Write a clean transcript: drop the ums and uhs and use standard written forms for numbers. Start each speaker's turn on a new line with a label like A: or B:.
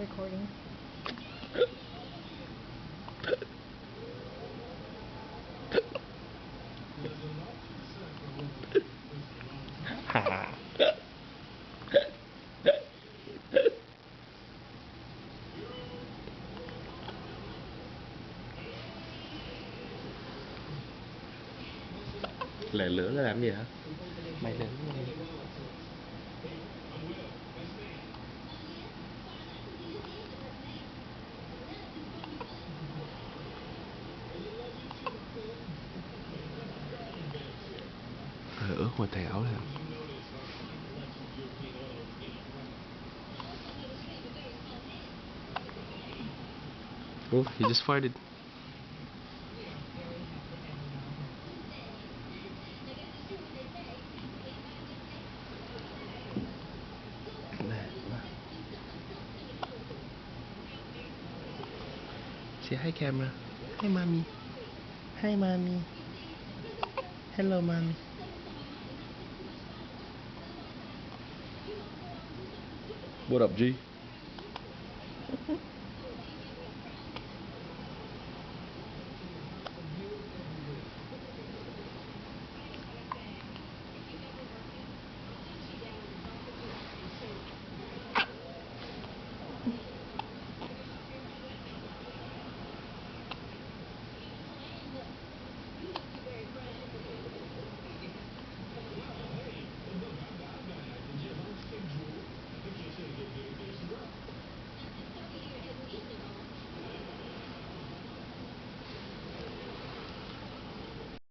A: recording.
B: Lẻ lửa là làm gì hả?
C: Mày lớn rồi.
B: Ướt ngoài tay áo này. Oh, he just farted. Say hi, camera. Hi, mommy. Hi, mommy. Hello, mommy. What up, G?